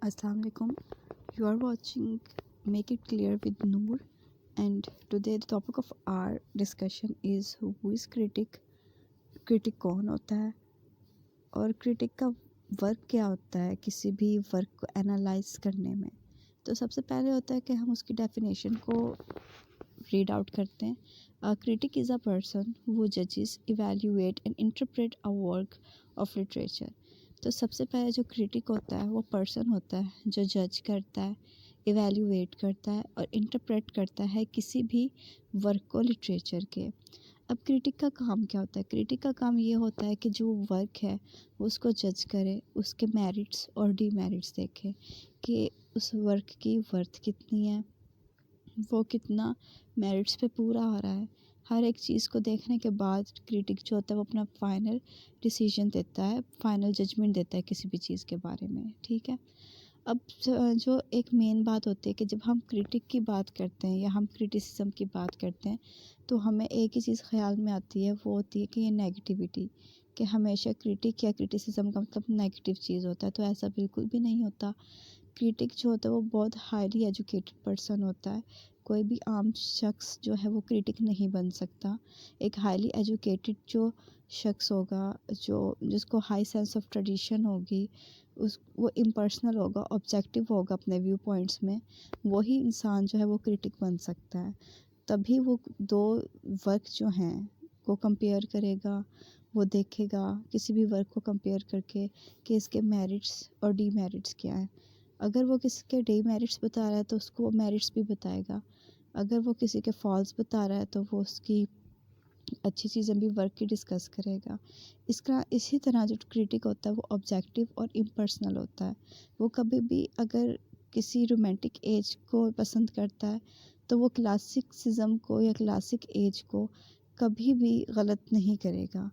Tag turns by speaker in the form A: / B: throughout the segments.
A: Assalamu alaikum. You are watching Make It Clear with Noor, and today the topic of our discussion is who is critic. Critic कौन होता है और critic का work क्या होता है किसी भी वर्क को एनालाइज करने में। तो सबसे पहले होता है कि हम उसकी डेफिनेशन को रीड आउट करते हैं। Critic is a person who जजेस evaluate and interpret a work of literature. तो सबसे पहले जो क्रिटिक होता है वो पर्सन होता है जो जज करता है, इवैल्यूएट करता है और इंटरप्रेट करता है किसी भी वर्क को लिटरेचर के। अब क्रिटिक का काम क्या होता है? क्रिटिक का काम ये होता है कि जो वर्क है वो उसको जज करे, उसके मेरिट्स और डीमेरिट्स देखे कि उस वर्क की वर्थ कितनी है, वो कितना मेरिट्स पे पूरा हो रहा है। हर एक चीज़ को देखने के बाद क्रिटिक जो होता है वो अपना फाइनल डिसीजन देता है, फाइनल जजमेंट देता है किसी भी चीज़ के बारे में। ठीक है। अब जो एक मेन बात होती है कि जब हम क्रिटिक की बात करते हैं या हम क्रिटिसिज्म की बात करते हैं तो हमें एक ही चीज़ ख्याल में आती है, वो होती है कि ये नेगेटिविटी, कि हमेशा क्रिटिक या क्रिटिसिज्म का मतलब नेगेटिव चीज़ होता है। तो ऐसा बिल्कुल भी नहीं होता। क्रिटिक जो होता है वो बहुत हाईली एजुकेटेड पर्सन होता है। कोई भी आम शख्स जो है वो क्रिटिक नहीं बन सकता। एक हाईली एजुकेटेड जो शख्स होगा, जो जिसको हाई सेंस ऑफ ट्रेडिशन होगी, वो इम्पर्सनल होगा, ऑब्जेक्टिव होगा अपने व्यू पॉइंट्स में, वही इंसान जो है वो क्रिटिक बन सकता है। तभी वो दो वर्क जो हैं को कंपेयर करेगा, वो देखेगा किसी भी वर्क को कंपेयर करके कि इसके मेरिट्स और डीमेरिट्स क्या हैं। अगर वो किसी के डीमेरिट्स बता रहा है तो उसको वो मेरिट्स भी बताएगा। अगर वो किसी के फॉल्स बता रहा है तो वो उसकी अच्छी चीज़ें भी वर्क की डिस्कस करेगा। इसका इसी तरह जो क्रिटिक होता है वो ऑब्जेक्टिव और इम्पर्सनल होता है। वो कभी भी अगर किसी रोमांटिक एज को पसंद करता है तो वो क्लासिसिज्म को या क्लासिक एज को कभी भी गलत नहीं करेगा।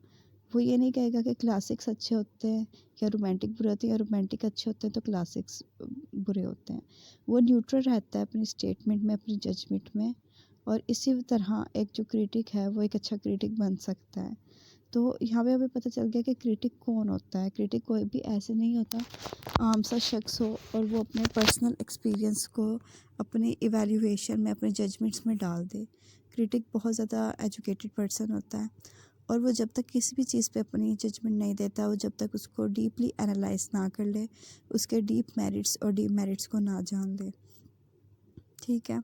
A: वो ये नहीं कहेगा कि क्लासिक्स अच्छे होते हैं या रोमांटिक बुरे होते हैं या रोमांटिक अच्छे होते हैं तो क्लासिक्स बुरे होते हैं। वो न्यूट्रल रहता है अपनी स्टेटमेंट में, अपनी जजमेंट में। और इसी तरह एक जो क्रिटिक है वो एक अच्छा क्रिटिक बन सकता है। तो यहाँ पे हमें पता चल गया कि क्रिटिक कौन होता है। क्रिटिक कोई भी ऐसे नहीं होता आम सा शख्स हो और वो अपने पर्सनल एक्सपीरियंस को अपनी इवैल्यूएशन में, अपने जजमेंट्स में डाल दे। क्रिटिक बहुत ज़्यादा एजुकेटेड पर्सन होता है और वो जब तक किसी भी चीज़ पे अपनी जजमेंट नहीं देता, वो जब तक उसको डीपली एनालाइज ना कर ले, उसके डीप मेरिट्स और डीमेरिट्स को ना जान ले। ठीक है।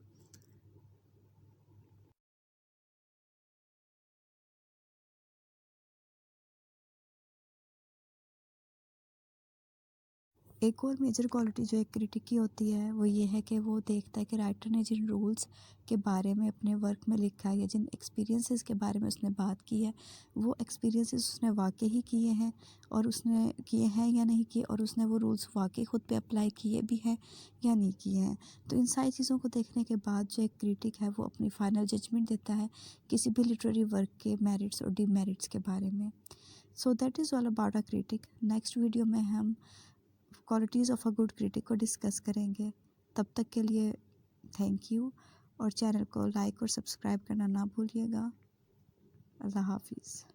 A: एक और मेजर क्वालिटी जो एक क्रिटिक की होती है वो ये है कि वो देखता है कि राइटर ने जिन रूल्स के बारे में अपने वर्क में लिखा है या जिन एक्सपीरियंसेस के बारे में उसने बात की है, वो एक्सपीरियंसेस उसने वाकई ही किए हैं और उसने किए हैं या नहीं किए, और उसने वो रूल्स वाकई ख़ुद पे अप्लाई किए भी हैं या नहीं किए हैं। तो इन सारी चीज़ों को देखने के बाद जो एक क्रिटिक है वो अपनी फाइनल जजमेंट देता है किसी भी लिटरेरी वर्क के मेरिट्स और डीमेरिट्स के बारे में। So that is all about a critic. Next video में हम qualities of a good critic को डिस्कस करेंगे। तब तक के लिए थैंक यू, और चैनल को लाइक और सब्सक्राइब करना ना भूलिएगा। अल्लाह हाफिज़।